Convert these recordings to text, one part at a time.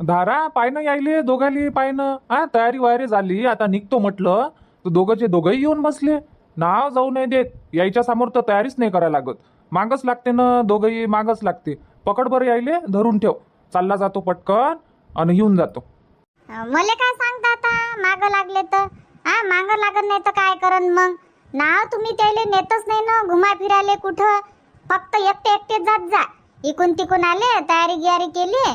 धारा पायनं यायले दोघाली पायनं. तयारी वयारी झाली, आता निघतो म्हटलं तर दोघंचे दोघंही येऊन बसले. नाव जाऊ नाही देत, यायच्या समोर तर तयारीच नाही करायला लागत. मागच लागते ना, दोघंही मागच लागते. पकड बरं यायले, धरून ठेव. चालला जातो पटकन आणि येऊन जातो. मले काय सांगता आता माग लागले तर? माग लागत नाही तर काय करन मग? नाव तुम्ही त्याले नेतच नाही ना घुमा फिराले कुठं. फक्त एकटे एकटे जात जा. इकून तिकून आले, तयारी गियारी केली,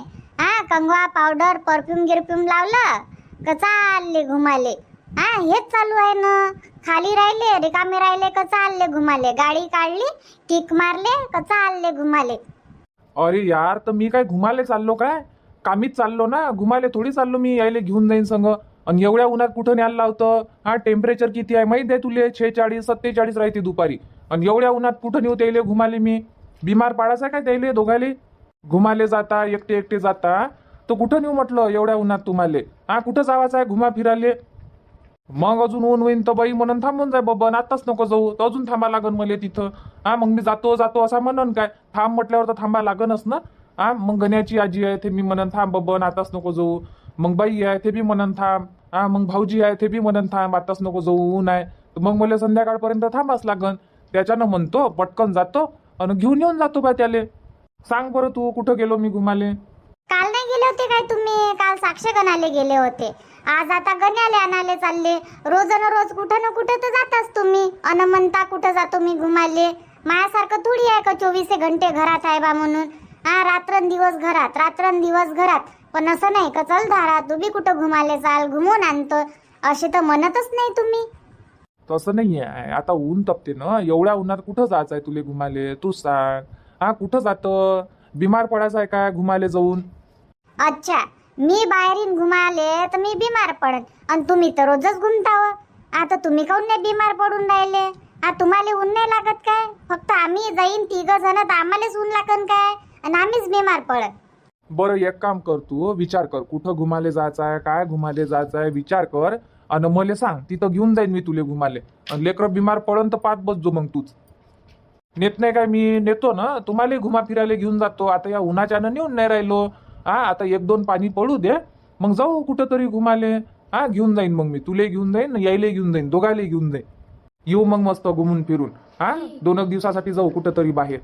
कंगवा पावडर परफ्यूम गिरफ्यूम लावलं का चालले घुमाले. हेच चालू आहे ना. खाली राहिले रिकामे राहिले का चालले घुमाले. गाडी काढली किक मारले का चालले घुमाले. अरे यार, तर मी काय घुमाले चाललो काय? कामीच चाललो ना, घुमाले थोडी चाललो मी. यायले घेऊन जाईन संग. आणि एवढ्या उन्हात कुठं न्यायला लावतं? टेम्परेचर किती आहे माहिती आहे तुले? 46-47 राहते दुपारी. आणि एवढ्या उन्हात कुठं नेऊ त्याले घुमाले मी? बिमार पाडायचा काय त्याले दोघाले? घुमाले जाता एकटे एकटे जाता तर कुठं नेऊ म्हटलं एवढ्या उन्हात तुम्हाले? कुठं जावाचं आहे घुमा फिराले? मग अजून ऊन होईन तर बाई म्हणून थांबून जाय बबन, आताच नको जाऊ तर अजून थांबा लागन मला तिथं. मग मी जातो जातो असा म्हणन काय? थांब म्हटल्यावर तर थांबा लागनच ना. मग गण्याची आजी आहे ते मी म्हणन थांब बबन आताच नको जाऊ. मग बाई आहे ते बी म्हणन थांब. मग भाऊजी आहे ते बी म्हणन थांब आताच नको जाऊ, ऊन आहे. तर मग मला संध्याकाळपर्यंत थांबाच लागन. त्याच्यानं म्हणतो पटकन जातो आणि घेऊन येऊन जातो बा त्याले. सांग बरं तू, कुठं गेलो मी घुमाले? काल नाही गेले होते काय तुम्ही? काल साक्ष गणाले गेले होते. आज आता गण्याले आणाले चालले. रोज न रोज कुठं ना कुठं तर जाताच तुम्ही. अन म्हणता कुठं जातो मी घुमाले. माझ्यासारखं थोडी आहे का 24 घंटे घरात आहे बा म्हणून. रात्रंदिवस घरात, रात्रंदिवस घरात. पण असं नाही का चल धारा तू बी कुठं घुमाले चाल, घुमून आणतो, असे तर म्हणतच नाही तुम्ही. तसं नाही आहे. आता ऊन तपते ना, एवढ्या उन्हात कुठं जायचं आहे तुले घुमाले? तू सांग. कुठं जातं? बिमार पडायचं आहे काय घुमाले जाऊन? अच्छा, मी बाहेरीन घुमाले तर मी बिमार पडत. आणि तुम्ही तर रोजच घुमताव. आता तुम्ही काऊन नाही बिमार पडून राहिले? तुम्हाला ऊन नाही लागत काय? फक्त आम्ही जाईन 3 जण तर आम्हालाच ऊन लागन काय? आणि आम्हीच बिमार पडत. बरं एक काम कर, तू विचार कर कुठं घुमाले जायचं आहे, काय घुमाले जायचं आहे, विचार कर आणि मला सांग. तिथं घेऊन जाईन मी तुले घुमाले. आणि लेकरं बिमार पडन तर पाच बसजो मग तूच. नेत नाही काय? मी नेतो ना तुम्हाला, घुमा फिरायला घेऊन जातो. आता या उन्हाच्यानं नेऊन नाही राहिलो. आता 1-2 पाणी पडू दे, मग जाऊ कुठं तरी घुमाले. घेऊन जाईन मग मी. तुले घेऊन जाईन, यायले घेऊन जाईन, दोघायला घेऊन जाईन. येऊ मग मस्त घुमून फिरून. 2 दिवसासाठी जाऊ कुठं तरी बाहेर.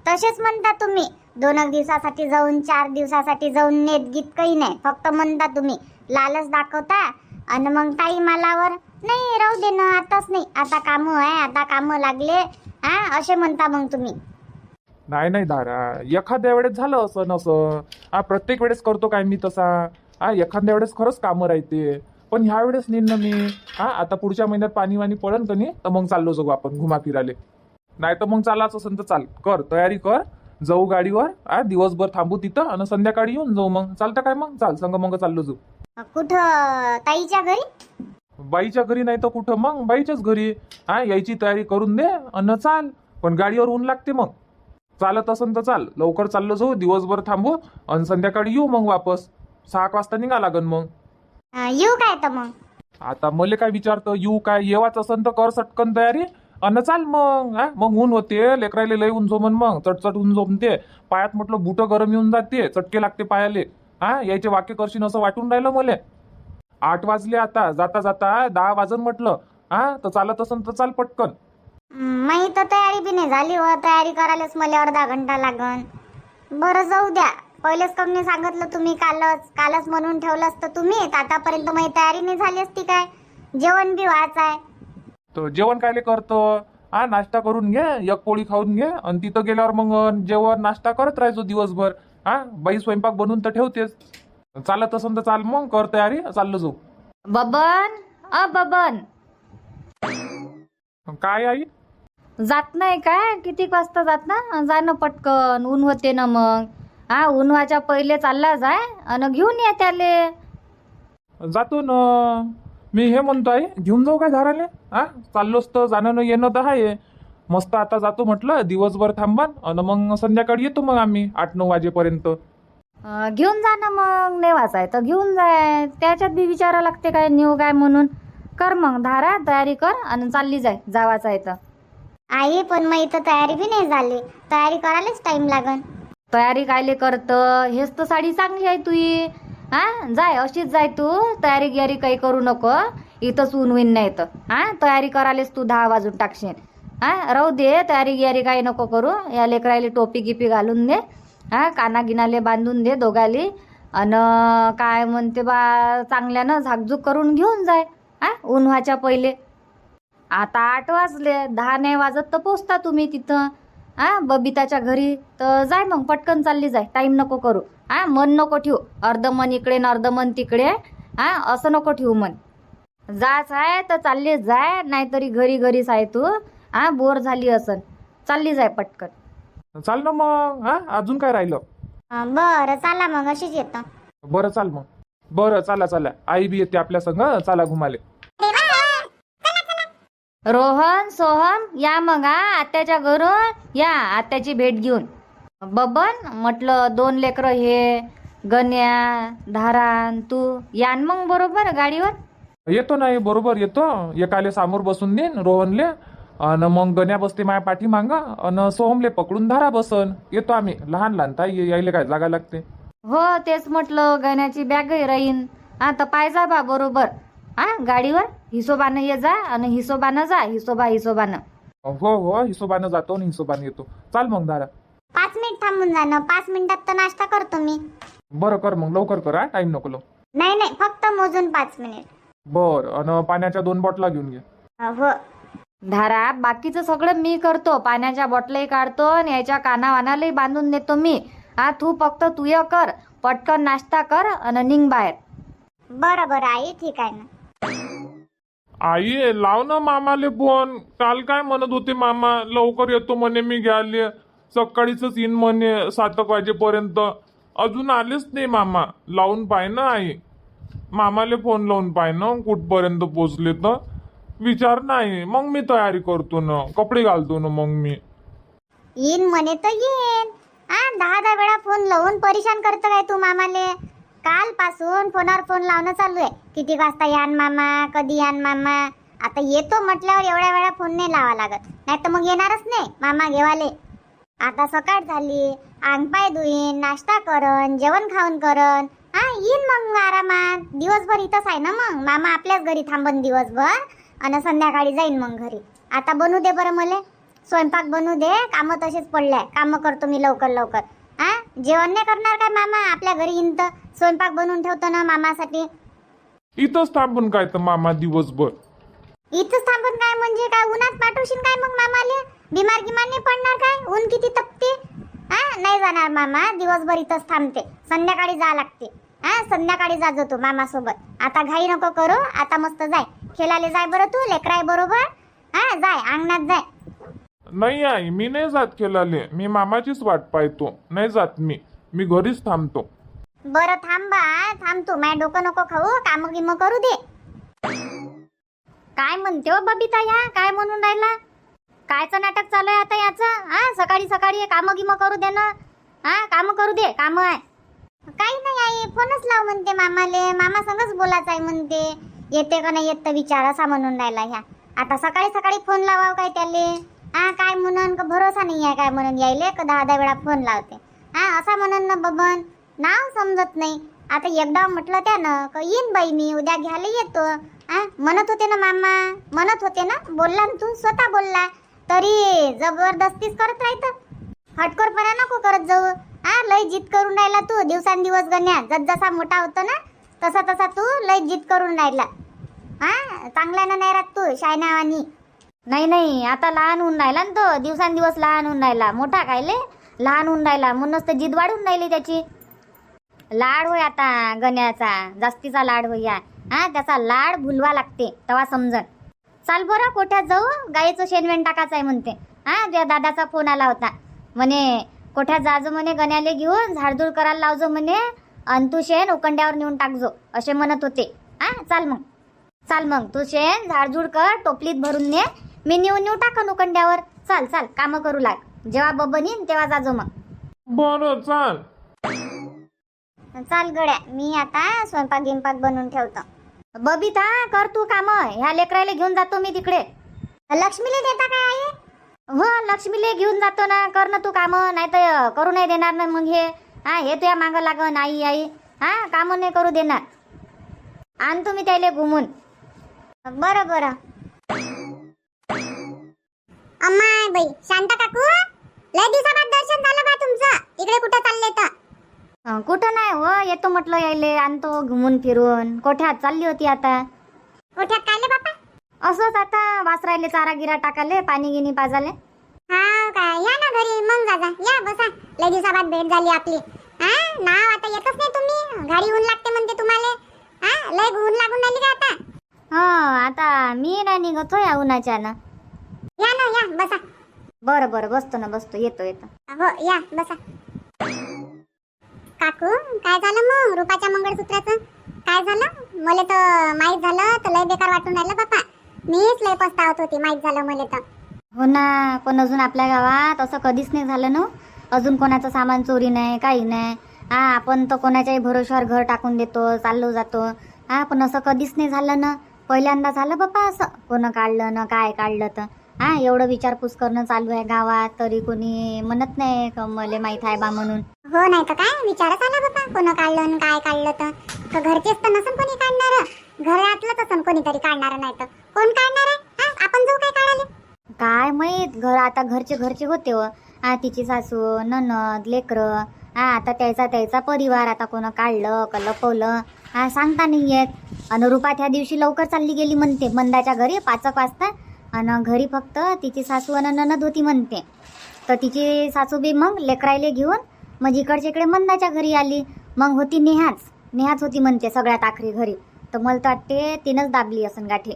तसेच म्हणता तुम्ही. 2 दिवसासाठी जाऊन 4 दिवसासाठी जाऊन नेत गीत काही नाही. फक्त म्हणता तुम्ही, लालच दाखवता. आणि मग टाईम आल्यावर नाही राहू दे ना, आताच नाही, आता कामं आहे, आता कामं लागले, असे म्हणता मग तुम्ही. नाही धारा, एखाद्या वेळेस झालं असं नसं. प्रत्येक वेळेस करतो काय मी तसा? एखाद्या वेळेस खरंच कामं राहते. पण ह्या वेळेस नेईन ना मी. आता पुढच्या महिन्यात पाणी वाणी पडन का नाही, तर मग चाललो जाऊ आपण घुमा फिराले. नाही तर मग चालाच असेल तर चाल, कर तयारी कर, जाऊ गाडीवर. दिवसभर थांबू तिथं आणि संध्याकाळी येऊन जाऊ. मग चालतं काय? मग चाल संग मग चाललो जाऊ. कुठं? ताईच्या घरी? बाईच्या घरी नाही तर कुठं? मग बाईच्याच घरी. यायची तयारी करून दे आणि चाल. पण गाडीवर ऊन लागते. मग चालत असन तर चाल, लवकर चाललो जाऊ, दिवसभर थांबू आणि संध्याकाळी येऊ मग वापस. 6 वाजता निघा लागन मग. येऊ काय तर मग? आता मले काय विचारतं येऊ काय? येवाच असन तर कर सटकन तयारी अन चाल मग. मग ऊन होते, लेकरायला लय ऊन जोमन, मग चटचट ऊन जोमते पायात. म्हटलं बुट गरम येऊन जाते, चटके लागते पायाले. यायचे वाक्य करशील असं वाटून राहिलं मले. 8 वाजले आता, जाता जाता 10 वाजन म्हटलं. तर चालत असन तर चाल पटकन. माही तर तयारी बी नाही झाली हो. तयारी करायलाच मला अर्धा घंटा लागन. बरं जाऊ द्या. पहिलेच काऊन नाही सांगितलं तुम्ही? कालच म्हणून ठेवलं असतं तुम्ही, तर आतापर्यंत माझी तयारी नाही झाली असती काय? जेवण बी व्हायचं आहे. तर जेवण कायले करतो? नाश्ता करून घे, 1 पोळी खाऊन घे आणि तिथं गेल्यावर मग जेवण नाश्ता करत राहायचो दिवसभर. बाई स्वयंपाक बनवून तर ठेवतेच. चालत असन तर चाल, मग कर तयारी, चाललो जाऊ. बबन, बबन, काय आई? जात नाही काय? किती वाजता जात ना? जा ना पटकन, ऊन होते ना मग. ऊन व्हायच्या पहिले चालला जाय आणि घेऊन या त्याले. जातो ना मी. हे म्हणतो आई, घेऊन जाऊ काय धाराले? चाललोच तर, जाणं न येणं तर आहे मस्त. आता जातो म्हटलं, दिवसभर थांबान आणि मग संध्याकाळी येतो मग आम्ही 8-9 वाजेपर्यंत. घेऊन जा ना मग. नेवाच आहे तर घेऊन जाय. त्याच्यात बी विचारा लागते काय नेऊ काय म्हणून. कर मग धारा, तयारी कर आणि चालली जाय, जावाचं आहे तर. आई पण मग इथं तयारी बी नाही झाली. तयारी करायलाच टाइम लागन. तयारी कायले करतं? हेच तर साडी चांगली आहे तुई. जाय अशीच जाय तू. तयारी गियारी काही करू नको. इथंच ऊन होईन नाही तर तयारी करायलेच तू 10 वाजून टाकशील. राहू दे, तयारी गियारी काही नको करू. या लेकरायले टोपी गिपी घालून दे. काना गिनाले बांधून दे दोघाली. अन काय म्हणते बा, चांगल्यानं झाकझूक करून घेऊन जाय. ऊन व्हायच्या पहिले. आता 8 वाजले, 10 नाही वाजत तर पोचता तुम्ही तिथं. बबिताच्या घरी तर जाय मग, पटकन चालली जाय. टाईम नको करू. मन नको ठेवू, अर्ध मन इकडे न अर्ध मन तिकडे. असं नको ठेवू मन. जाच आहे तर चालली जाय, नाहीतरी घरी घरीच आहे तू. बोर झाली असन. चालली जाय पटकन. चाल ना मग. अजून काय राहिलं? बरं चला मग, अशीच येतो. बरं चाल मग. बरं चला चला, आई बी येते आपल्या संग. चला घुमाले. रोहन, सोहम या मग. आत्याच्या घरून या, आत्याची भेट घेऊन. बबन म्हटलं 2 लेकरं हे, गण्या, धारान, तू यान मग बरोबर गाडीवर. येतो नाही, बरोबर येतो. एकाले समोर बसून देईन रोहनले, आणि मग गण्या बसते माझ्या पाठी मांग, आणि सोहमले पकडून धारा बसन. येतो आम्ही. लहान लहान ताई यायले काय जागा लागते. हो तेच म्हटलं, गण्याची बॅगही राहीन. तर पायजा बा बरोबर. गाडीवर हिशोबानं ये जा, आणि हिशोबानं जा. हिशोबानं. हो हो, हिशोबानं जातो आणि हिशोबानं येतो. चाल मग धारा. 5 मिनिट थांबून जा ना. 5 मिनिटात तर नाश्ता करतो मी. बरं कर मग, लवकर कर. टाइम नको लावू. नाही, फक्त मोजून 5 मिनिट. बरं. आणि पाण्याच्या 2 बॉटला घेऊन घे. हो. धारा, बाकीचं सगळं मी करतो. पाण्याच्या बॉटलही काढतो आणि याच्या कानावानालाही बांधून देतो मी. तू फक्त तुय कर. पटकन नाश्ता कर आणि निघ बाहेर. बरं आई, ठीक आहे ना. आई लाव ना मामाले फोन. काल काय म्हणत होते मामा, लवकर येतो म्हणे मी घ्यायला. सकाळीच येईन म्हणे 7 वाजेपर्यंत. अजून आलेच नाही मामा. लावून पाय ना आई. मामाले फोन लावून पाय ना, कुठपर्यंत पोचले तर विचार. नाही मग मी तयारी करतो ना, कपडे घालतो ना मग मी. येईन म्हणे तर येईन. 10 वेळा फोन लावून परेशान करतो काय तू मामाले? काल पासून फोनावर फोन लावणं चालू आहे. किती वाजता यान मामा, कधी यान मामा. आता येतो म्हटल्यावर एवढ्या वेळा फोन नाही लावा लागत, नाही तर मग येणारच नाही मामा घेवाले. आता सकाळ झाली, अंग पाय धुईन, नाश्ता करन, जेवण खाऊन करन. येईन मग आरामात. दिवसभर इथंच आहे ना मग. मामा आपल्याच घरी थांबन दिवसभर, आणि संध्याकाळी जाईन मग घरी. आता बनू दे बरं मले. स्वयंपाक बनू दे. कामं तसेच पडले. कामं करतो मी लवकर. जेवण नाही करणार काय मामा? आपल्या घरी येईन तर स्वयंपाक बनवून ठेवतो ना मामासाठी. इथंच थांबून काय तर मामा दिवसभर? इथंच थांबून काय म्हणजे काय? उन्हात पाठवशील काय मग मामाले? बिमार नाही पडणार काय? ऊन किती तपते. नाही जाणार मामा. दिवसभर इथंच थांबते. संध्याकाळी जा लागते. संध्याकाळी जाजो तू मामासोबत. आता घाई नको करू. आता मस्त जाय खेळायला. जाय बरं तू, लेकराय बरोबर. जाय अंगणात जाय. नाही आई, मी नाही जात खेळाले. मी मामाचीच वाट पाहतो. नाही जात मी घरीच थांबतो. बरं थांब तू. माझ्या डोकं नको खाऊ. कामं गिमं करू दे. काय म्हणते हो बबिता? या काय म्हणून राहिला? कायचं नाटक चालू आहे आता याचं? सकाळी कामं गिमं करू दे ना. कामं करू दे. कामं आहे काही नाही आई. फोनच लाव म्हणते मामाले. मामा संगच बोलायचं आहे म्हणते. येते का नाही येत तर विचार, असा म्हणून राहिला ह्या. आता सकाळी फोन लावाव काय त्याले? काय म्हणून का भरोसा नाही आहे काय म्हणून यायले का 10 वेळा फोन लावते. असा म्हणून ना बबन. नाव समजत नाही. आता एकदा म्हटलं त्यानं का येईन बाई मी उद्या घ्यायला येतो. म्हणत होते ना मामा. म्हणत होते ना. बोलला ना तू, स्वतः बोलला. तरी जबरदस्तीच करत राहतं. हटकोरपणा नको करत जाऊ. लय जिद करून राहिला तू दिवसांदिवस गण्या. जसा मोठा होतो ना तसा तू लय जिद करून राहिला. चांगल्यानं नाही राहत तू शायनावानी. नाही, आता लहान होऊन राहिला ना तो. दिवसांदिवस लहान होऊन राहिला. मोठा कायले लहान होऊन राहिला. म्हणूनच तर जिद वाढून राहिली त्याची. लाड होय आता गण्याचा. जास्तीचा लाड होय या. त्याचा लाड भुलवा लागते तेव्हा समजन. चाल बरं कोठ्यात जाऊ. गाईचं शेणवेण टाकायचं आहे म्हणते. तुझ्या दादाचा फोन आला होता. म्हणे कोठ्यात जाजो म्हणे, गण्याले घेऊन झाडझूड करायला लावजो म्हणे, आणि तू शेण उकंड्यावर नेऊन टाकजो असे म्हणत होते. चाल मग तू शेण झाडझूड कर, टोपलीत भरून ने. मी नेऊन टाकन उकंड्यावर. चाल कामं करू लाग. जेव्हा बबन येईन तेव्हा जाजो मग. बरं चाल गड्या. मी आता स्वयंपाक गिंपाक बनवून ठेवतो. बबिता कर तू काम. ह्या लेकरायला घेऊन जातो मी तिकडे. लक्ष्मीला देता काय आई? हो लक्ष्मीले घेऊन जातो ना. कर ना तू कामं, नाही तर करू नाही देणार ना मग हे. हे तुझ्या मागं लागन आई आई. कामं नाही करू देणार. आणतो मी त्याला घुमून. बरं बरं. अम्माय बाई शांता काकू, लय दिवसाबाद दर्शन झालं बा तुमचं. इकडे कुठं चालले तर? कुठं नाही हो, येतो म्हटलं यायले. आणतो घुमून फिरून. कोठ्यात चालली होती आता. कोठ्यात कायले बापा? असंच आता वासरायले चारा गिरा टाकाले, पाणी गिनी पाजाले. हा काय, या ना घरी मग जा. या बसा, लय दिवसाबाद भेट झाली आपली. नाव आता येतच नाही तुम्ही. गाडी ऊन लागते म्हणते तुम्हाला. लय ऊन लागून राहिली का आता? आता मी नाही निघतो या उन्हाच्यानं. या ना या बसा. बरं बरं बसतो ना बसतो. येतो येतो. हो या बसा. काकू काय झालं मग रुपाच्या मंगळसूत्राचं? काय झालं? मला तर माहित झालं तर लय बेकार वाटून राहिलं बापा. मीच लय पस्तावत होती माहित झालं मला तर. हो ना, पण अजून आपल्या गावात असं कधीच नाही झालं ना. अजून कोणाचं सामान चोरी नाही, काही नाही. आपण तर कोणाच्याही भरोश्यावर घर टाकून देतो, चाललो जातो. पण असं कधीच नाही झालं ना. पहिल्यांदा झालं बापा असं. कोण काढलं ना काय काढलं तर. एवढं विचारपूस करणं चालू आहे गावात, तरी कोणी म्हणत नाही का मला माहीत आहे बा म्हणून. हो नाही तर काय विचारच आला बाबा. कोण काढलं आणि काय काढलं तर घरचेच तर नसन कोणी काढणार. घरातलंच असन कोणीतरी काढणार. नाही तर कोण काढणार आहे? आपण जाऊ काय काढायला? काय माहीत. घर आता घरचे होते व. तिची सासू ननद लेकरं. आता त्याचा परिवार. आता कोण काढलं का लपवलं सांगता नाही येत. अन रुपा त्या दिवशी लवकर चालली गेली म्हणते मंदाच्या घरी 5 वाजता. आणि घरी फक्त तिची सासू आणि ननद होती म्हणते. तर तिची सासू बी मग लेकरायले घेऊन मग इकडच्या इकडे मंदाच्या घरी आली. मग होती नेहाच होती म्हणते सगळ्यात आखरी घरी. तर मला तर वाटते तिनंच दाबली असन गाठी.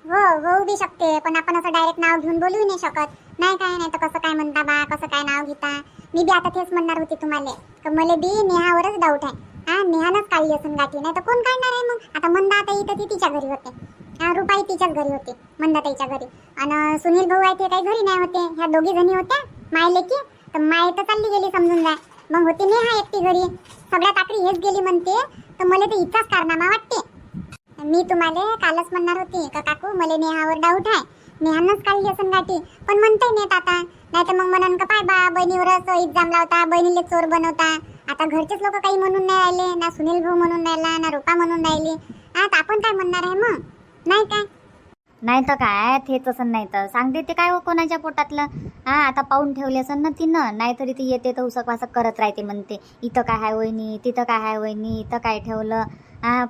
हो होऊ बी शकते, पण आपण असं डायरेक्ट नाव घेऊन बोलू नाही शकत. नाही काय, नाही तर कसं काय म्हणता बा, कसं काय नाव घेता. मी बी आता तेच म्हणणार होती तुम्हाला तर मला बी नेहावरच डाऊट आहे. नेहानच काढली असून गाठी. नाही तर कोण काढणार आहे मग? आता मंदा आता इथं ती तिच्या घरी होते. रुपाई तिच्याच घरी होती, मंदाताईच्या घरी. आणि सुनील भाऊ आहे ते काही घरी नाही होते. ह्या दोघी जणी होत्या मायले की. तर माय तर चालली गेली समजून जाय. मग होती नेहा एकटी घरी. सगळ्यात आखरी हेच गेली म्हणते. तर मला तर इतकाच कारनामा वाटते. मी तुम्हाला कालच म्हणणार होती का काकू मला नेहावर डाऊट आहे. नेहानच काढली असून गाठी. पण म्हणताय नाहीत आता. नाही तर मग म्हणून का पाय बा बहिणीवरच इल्जाम लावता, बहिणीले चोर बनवता. आता घरचेच लोक काही म्हणून नाही राहिले. ना सुनील भाऊ म्हणून राहिला, ना रुपा म्हणून राहिली. आता आपण काय म्हणणार आहे मग? नाही काय? नाही तर काय तेच असं. नाही तर सांगते ते काय हो कोणाच्या पोटातलं. आता पाहून ठेवले असन ना तिनं. नाहीतरी ती येते तर उसक वासक करत राहते म्हणते. इथं काय आहे वहिनी, तिथं काय आहे वहिनी, इथं काय ठेवलं.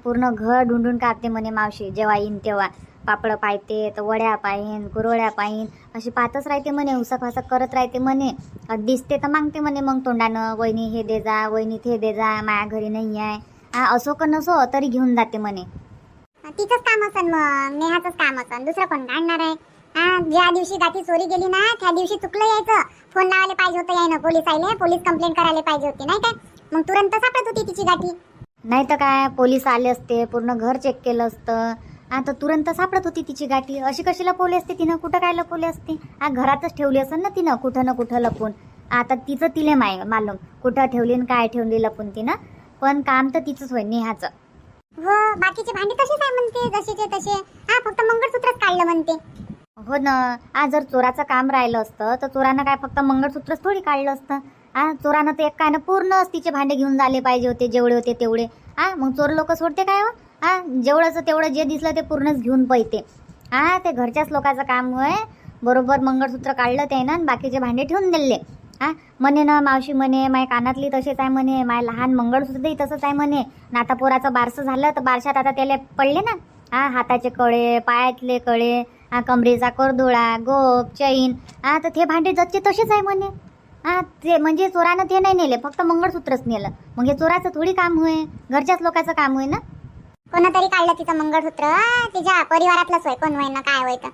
पूर्ण घर ढूंढून काढते म्हणे मावशी. जेव्हा येईन तेव्हा पापड पाहते तर वड्या पाहीन, कुरवड्या पाहीन अशी पाहतच राहते म्हणे. उसक वासक करत राहते म्हणे. दिसते तर मागते म्हणे मग तोंडानं, वहिनी हे दे जा, वहिनी ते दे जा, माया घरी नाही आहे. असो का नसो तरी घेऊन जाते म्हणे. तिचंच काम असन मग, नेहाचंच काम असन. दुसरं कोण काढणार आहे? ज्या दिवशी गाठी चोरी गेली ना त्या दिवशी चुकलं यायचं. फोन लावायला पाहिजे होतं यायनं पोलिसायले. पोलीस कंप्लेंट करायला पाहिजे होती नाही काय? मग तुरंत सापडत होती तिची गाठी. नाही तर काय, पोलीस आले असते, पूर्ण घर चेक केलं असतं. आता तुरंत सापडत होती तिची गाठी. अशी कशी लपवली असते तिनं? कुठं काय लपवली असते? घरातच ठेवली असेल ना तिनं कुठं ना कुठं लपून. आता तिचं तिले मालूम कुठं ठेवली आणि काय ठेवली लपून तिनं. पण काम तर तिचंच होय नेहाचं. हो बाकीचे भांडे तसेच आहे म्हणते, जसेचे तसे. फक्त मंगळसूत्रच काढलं म्हणते. हो ना. जर चोराचं काम राहिलं असतं तर चोरानं काय फक्त मंगळसूत्रच थोडी काढलं असतं. चोरानं तर एक काय ना पूर्णच तिचे भांडे घेऊन झाले पाहिजे होते, जेवढे होते तेवढे. मग चोर लोक सोडते काय हो? जेवढंच तेवढं जे दिसलं ते पूर्णच घेऊन पैते. ते घरच्याच लोकांचं काम होय. बरोबर मंगळसूत्र काढलं ते ना, बाकीचे भांडे ठेवून दिले. म्हणे ना मावशी म्हणे माय कानातली तसेच आहे म्हणे, माय लहान मंगळसूत्रही तसंच आहे म्हणे. ना आता पोराचं बारसं झालं तर बारशात आता त्याला पडले ना हाताचे कळे, पायातले कळे, कमरेचा करदोळा, गोप, चैन. तर ते भांडे जतचे तसेच आहे म्हणे. ते म्हणजे चोरानं ते नाही नेले, फक्त मंगळसूत्रच नेलं. मग हे चोराचं थोडी काम होय, घरच्याच लोकांचं काम होय ना. कोणतरी काढलं तिचं मंगळसूत्र. तिच्या परिवारातलंच होय, कोण होय ना काय होय. तर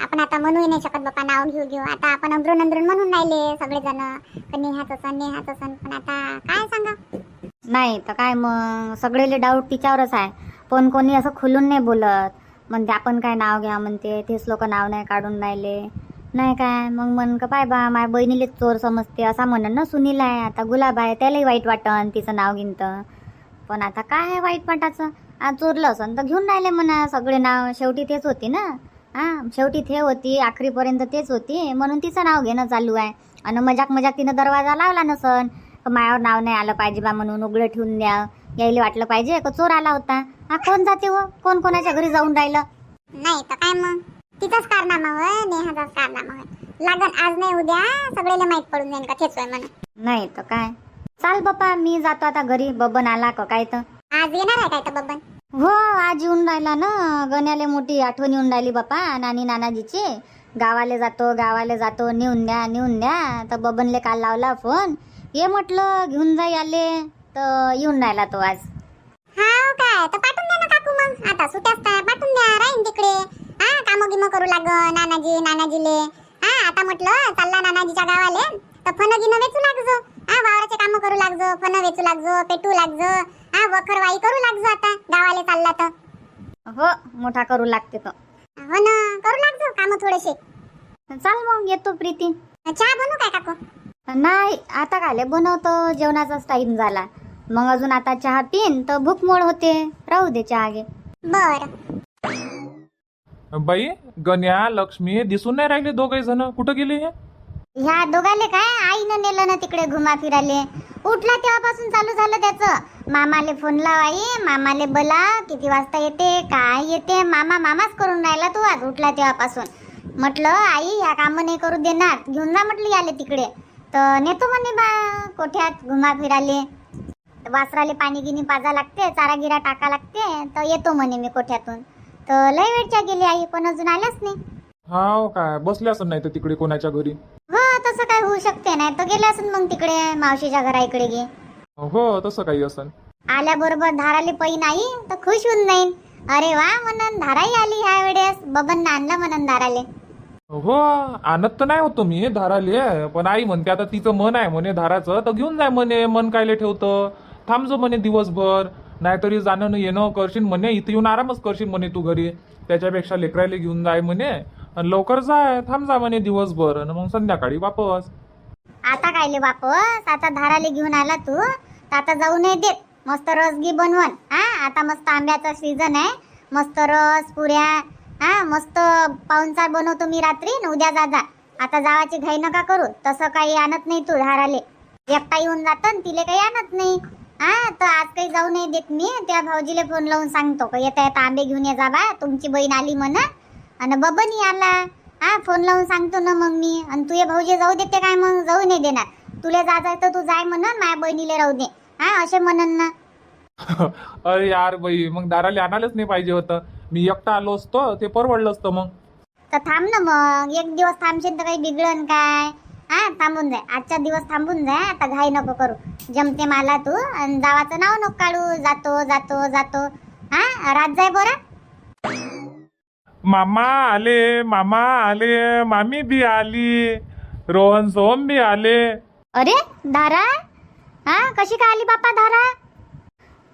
आपण आता म्हणूही नाही शकत बापा, नाव घेऊ. आता आपण अंदरून म्हणून राहिले सगळेजण नेहाच असन. पण आता काय सांगा. नाही तर काय, मग सगळेले डाऊट तिच्यावरच आहे. पण कोणी असं खुलून नाही बोलत. म्हणते आपण काय नाव घ्या म्हणते, तेच लोक नाव नाही काढून राहिले नाही काय. मग म्हण का पाय बा माझ्या बहिणीलेच चोर समजते असा म्हणन ना. सुनील आहे आता, गुलाब आहे, त्यालाही वाईट वाटन तिचं नाव घेणं. पण आता काय आहे वाईट वाटायचं? चोरलं असन तर घेऊन राहिले म्हणा सगळे नाव. शेवटी तेच होती ना. शेवटी ते होती आखरीपर्यंत तेच होती म्हणून तिचं नाव घेणं चालू आहे. आणि मजाक मजाक तिनं दरवाजा लावला नसन मायावर नाव नाही आलं पाहिजे बा म्हणून उघडं ठेवून द्या. यायला वाटलं पाहिजे का चोर आला होता. कोण जाते हो, कोण कोणाच्या घरी जाऊन राहिलं. नाही तर काय मग तिचाच कारनामा होय, नेहाचाच कारनामा होय. लागन आज नाही उद्या सगळ्याला माहित पडून जाईल का तेच होय म्हणून. नाही तर काय. चाल बापा मी जातो आता घरी. बबन आला का काय तर. आज येणार आहे काय तर बबन. हो आज येऊन राहिला ना. गण्याले मोठी आठवण येऊन राहिली बापा नानी नानाजीची. गावाले जातो नेऊन द्या. तर बबनले काल लावला फोन. ये म्हटलं घेऊन जाई आले तर येऊन राहिला तो आज. हाव काय तर पाठवून द्या ना काकू मग. आता सुट्याच काय पाठवून द्या राहीन तिकडे. कामं गिमं करू लाग नानाजीले. आता म्हटलं चालला नानाजीच्या गावाले तर फन गिनं वेचू लागजो. वावराचे कामं करू लागजो, फन वेचू लागजो, पेटू लागजो. वखरवाई करू लागजो आता गावाले चालला तर. हो मोठा करू लागते तो. हो ना करू लागजो कामं थोडेसे. चाल मग येतो प्रीती. चहा बनवू काय काकू. नाही आता काले बनवतो. जेवणाचाच टाइम झाला. मग अजून आता चहा पिन तर भूक मोड होते. राहू दे चहा घे. बर बाई गण्या लक्ष्मी दिसून नाही राहिले दोघे जण. कुठं गेले हे? ह्या दोघाले काय आईनं नेलं ना तिकडे घुमा फिराले. उठला तेव्हापासून चालू झालं त्याचं. मामाले फोन लाव आई, मामाले बोला किती वाजता येते काय येते. मामाच करून राहिला तू आज उठला तेव्हापासून. म्हटलं आई ह्या कामं नाही करू देणार, घेऊन जा म्हटलं याले तिकडे. तर नेतो म्हणे बा कोठ्यात घुमा फिराले. वासराले पाणी गिनी पाजा लागते, चारा गिरा टाका लागते. तर येतो म्हणे मी कोठ्यातून. तर लय वेळच्या गेली आई पण अजून आल्याच नाही. हाव काय बसले असं नाही तर तिकडे कोणाच्या घरी. हो तसं काय होऊ शकते. नाही तर गेले असून मग तिकडे मावशीच्या घरा इकडे गे. हो तसं काही असन. आल्याबरोबर धाराले पै नाही तर खुश होऊन जाईन. अरे वा म्हणून धाराही आली ह्या वेळेस. बबन आणलं म्हणून धाराले. हो आणत तर नाही होतो मी धाराले. पण आई म्हणते आता तिचं मन आहे म्हणे धाराचं तर घेऊन जाय म्हणे. मन कायले ठेवतं. थांबजो म्हणे दिवसभर. नाहीतरी जाणं येणं करशील म्हणे. इथे येऊन आरामच करशील म्हणे तू घरी. त्याच्यापेक्षा लेकरायले घेऊन जाय म्हणे. आणि लवकर जाय थांब जा म्हणे दिवसभर आणि मग संध्याकाळी वापस. आता कायले वापस. आता धाराले घेऊन आला तू तर आता जाऊ नाही देत. मस्त रसगी बनवून. आता मस्त आंब्याचा सीझन आहे. मस्त रस पुऱ्या मस्त पाहुणचार बनवतो मी रात्री. उद्या जा. आता जावाची घाई नका करू. तसं काही आणत नाही तू धाराले. एकटा येऊन जातं तिले काही आणत नाही. तर आज काही जाऊ नाही देत मी. त्या भाऊजीले फोन लावून सांगतो का येता आंबे घेऊन ये जा बा. तुमची बहीण आली म्हणा. आणि बबनही आला. फोन लावून सांगतो ना मग मी. आणि तुझे भाऊजी जाऊ देते काय मग. जाऊ नाही देणार. तुला जायचं तर तू जाय म्हणून माझ्या बहिणीला राहू दे. असे म्हणन ना. अरे यार बाई मग दाराले आणायलाच नाही पाहिजे होतं. मी एकटा आलो असतो ते परवडलं असतं मग. तर थांब ना मग. एक दिवस थांबशील तर काही बिघडन काय. थांबून जाय. आजचा दिवस थांबून जाय. आता घाई नको करू. जमते मला तू. आणि जावाचं नाव नको काढू. जातो. रात जाय बरं. मामा आले मामी बी आली. रोहन सोहम बी आले. अरे धारा कशी काय आली बापा धारा.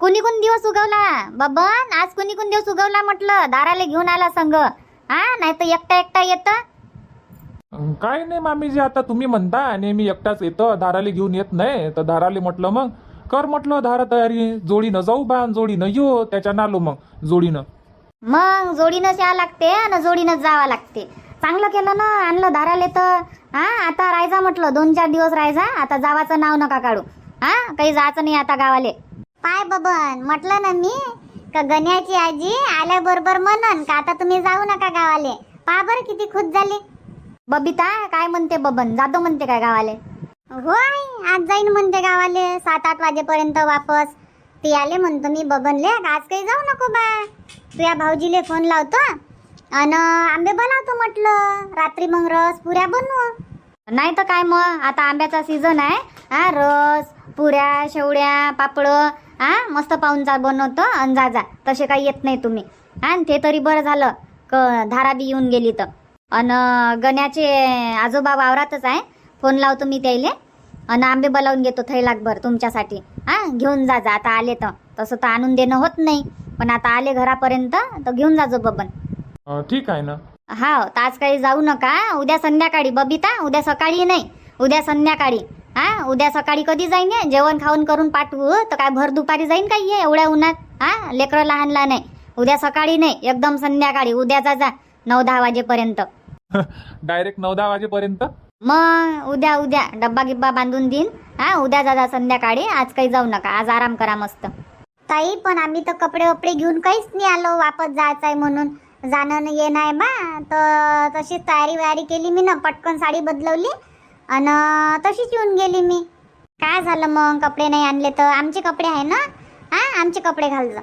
कोणी दिवस उगवला बबन. आज कोणी दिवस उगवला म्हटलं. धाराले घेऊन आला संग. नाही तर एकटा येत. काय नाही मामीजी आता तुम्ही म्हणता नेहमी एकटाच येतं. धाराले घेऊन येत नाही तर धाराले म्हटलं मग कर म्हटलं धारा तयारी. जोडीनं जाऊ बा जोडीनं येऊ. त्याच्यानं आलो मग जोडीनं. मग जोडीनंच यावं लागते आणि जोडीनंच जावं लागते. चांगलं केलं ना आणलं धाराले तर. आता राहायचा म्हटलं 2-4 दिवस राहायचा. आता जावाचं नाव नका काढू. काही जायचं नाही आता गावाले. पाय बबन म्हटलं ना मी का गण्याची आजी आल्याबरोबर म्हणन का आता तुम्ही जाऊ नका गावाले. पहा बरं किती खुश झाली. बबिता काय म्हणते बबन. जातो म्हणते काय गावाले. होय आज जाईन म्हणते गावाले 7-8 वाजेपर्यंत वापस. ते आले म्हणतो मी बबनले आज काही जाऊ नको बा. तुझ्या भाऊजीले फोन लावतो आणि आंबे बनवतो म्हटलं. रात्री मग रस पुऱ्या बनवू. नाही तर काय मग आता आंब्याचा सीझन आहे. रस पुऱ्या शेवड्या पापड मस्त पाहुणचार बनवतो. आणि जा तसे काही येत नाही तुम्ही. आणि ते तरी बरं झालं धारा बी येऊन गेली तर. आणि गण्याचे आजोबा वावरातच आहे. फोन लावतो मी त्याले आणि आंबे बोलावून घेतो थैलाकभर तुमच्यासाठी. घेऊन जा आता आले तर. तसं तर आणून देणं होत नाही पण आता आले घरापर्यंत तर घेऊन जाजो बबन. ठीक आहे ना. तर आज काही जाऊ नका. उद्या संध्याकाळी बबिता. उद्या सकाळी नाही उद्या संध्याकाळी. उद्या सकाळी कधी जाईन. जेवण खाऊन करून पाठवू तर काय भर दुपारी जाईन काय एवढ्या उन्हात. लेकरं लहान आहे. उद्या सकाळी नाही एकदम संध्याकाळी. उद्या जा 9-10 वाजेपर्यंत. डायरेक्ट 9-10 वाजेपर्यंत. मग उद्या डब्बा गिब्बा बांधून देईन. हा, उद्या जा संध्याकाळी. आज काही जाऊ नका, आज आराम करा मस्त. ताई पण आम्ही तर कपडे वपडे घेऊन काहीच नाही आलो, वापस जायचं आहे म्हणून. जाणं येणं आहे बा, तर तशीच तयारी केली मी ना, पटकन साडी बदलवली आणि तशीच येऊन गेली मी. काय झालं मग, कपडे नाही आणले तर? आमचे कपडे आहे ना, हा आमचे कपडे घालजा.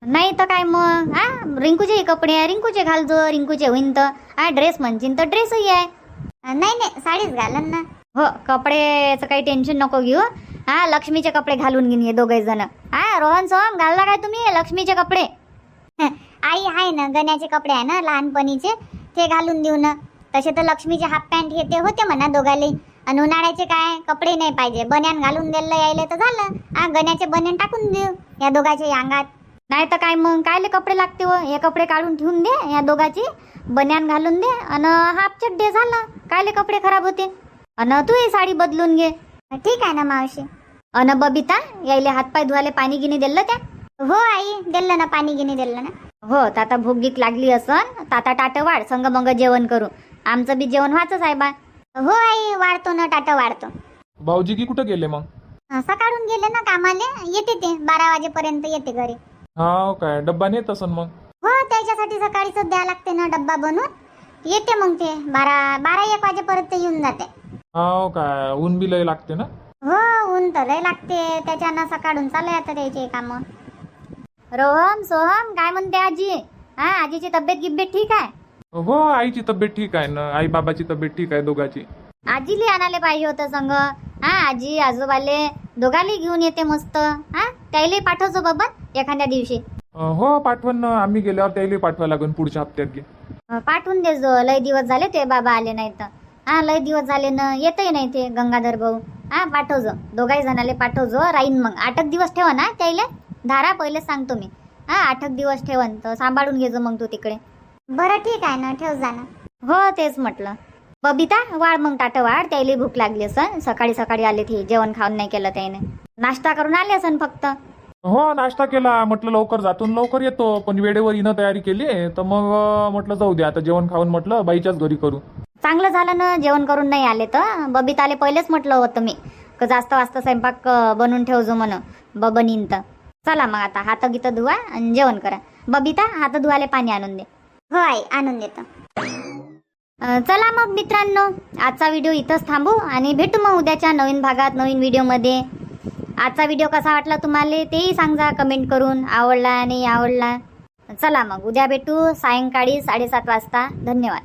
नाही तर काय मग, हा रिंकूचे कपडे आहे, रिंकूचे घालजो. रिंकूचे होईन तर हा, ड्रेस म्हणशील तर ड्रेसही आहे. नाही साडीच घालन ना. हो, कपडेचं काही टेन्शन नको घेऊ. हा, लक्ष्मीचे कपडे घालून घेईन हे दोघे जण. हा, रोहन सोहम घालला काय तुम्ही लक्ष्मीचे कपडे? आई आहे ना, गण्याचे कपडे आहे ना लहानपणीचे, ते घालून देऊ ना. तसे तर लक्ष्मीचे हाफ पॅन्ट हे ते होते म्हणा दोघाले. आणि उन्हाळ्याचे काय कपडे नाही पाहिजे, बन्यान घालून द्यायला यायले तर झालं. हा, गण्याचे बन्यान टाकून देऊ या दोघांच्या अंगात. नाही तर काय मग, कायले कपडे लागते व? हे कपडे काढून ठेवून दे, या दोघाची बन्यान घालून दे आणि हाफ चड्डे झालं. कायले कपडे खराब होते. आणि तू ही साडी बदलून घे. ठीक आहे ना मावशी. अन बबिता, यायले हातपाय धुवाले पाणी गिनी दिलं त्या? हो आई, दिलं ना, पाणी गिनी दिलं ना. हो, ताता भूक गीक लागली असन, ताता टाट वाढ, संग मग जेवण करू. आमचं बी जेवण व्हायचंच आहे बा. हो आई, वाढतो ना, टाटा वाढतो. भाऊजी की कुठं गेले मग? सकाळून गेले ना कामाले, येते ते 12 वाजेपर्यंत येते घरी. हा काय, डब्बा नेत असन मग? हो, त्याच्यासाठी सकाळीच द्या लागते ना डब्बा बनवून. येते मग ते 12-1 वाजेपर्यंत येऊन जाते. हा काय, ऊन बी लय लागते ना? हो, ऊन तर लय लागते, त्याच्यानं सकाळून चालू येतं त्याचे काम. रोहम सोहम काय म्हणते आजी? हा, आजीची तब्येत गिब्येत ठीक आहे? हो, आईची तब्येत ठीक आहे ना, आई बाबाची तब्येत ठीक आहे दोघाची. आजीले आणायला पाहिजे होतं संग. हा, आजी आजोबाले दोघाले घेऊन येते मस्त. हा, त्याला पाठवतो बाबा एखाद्या दिवशी. हो पाठवण ना, आम्ही गेल्यावर त्याला पाठवा लागेल पुढच्या हप्त्यात घे. पाठवून देजो, लय दिवस झाले ते बाबा आले नाही तर. हा, लय दिवस झाले ना, येतही नाही ते गंगाधर भाऊ. हा, पाठवजो, दोघाही जणाले पाठवजो. राहीन मग 8 दिवस ठेवा ना त्याला धारा, पहिले सांगतो मी. हा, 8 दिवस ठेवन तर सांभाळून घेजो मग तू तिकडे. बरं ठीक आहे ना, ठेव जा ना. हो, तेच म्हटलं. बबिता, वाढ मग टाट वाढ, त्याला भूक लागली असन. सकाळी आले ते, जेवण खाऊन नाही केलं त्याने. नाश्ता करून आले असन फक्त. हो, नाश्ता केला. म्हटलं लवकर जातो लवकर येतो, पण वेळेवर हिनं तयारी केली तर मग म्हटलं जाऊ दे आता, जेवण खाऊन म्हटलं बाईच्याच घरी करू. चांगलं झालं ना जेवण करून नाही आले तर. बबिताले पहिलेच म्हटलं होतं मी का जास्त वाजता स्वयंपाक बनवून ठेवजो म्हणून, बबनीन तर. चला मग आता हात गीत धुवा आणि जेवण करा. बबिता, हात धुवाले पाणी आणून दे. हो आई, आणून देतो. चला मग मित्रांनो, आजचा व्हिडिओ इथंच थांबू आणि भेटू मग उद्याच्या नवीन भागात, नवीन व्हिडिओमध्ये. आजचा व्हिडिओ कसा वाटला तुम्हाला तेही सांगा कमेंट करून. आवडला नाही आवडला. चला मग उद्या भेटू सायंकाळी 7:30 वाजता. धन्यवाद.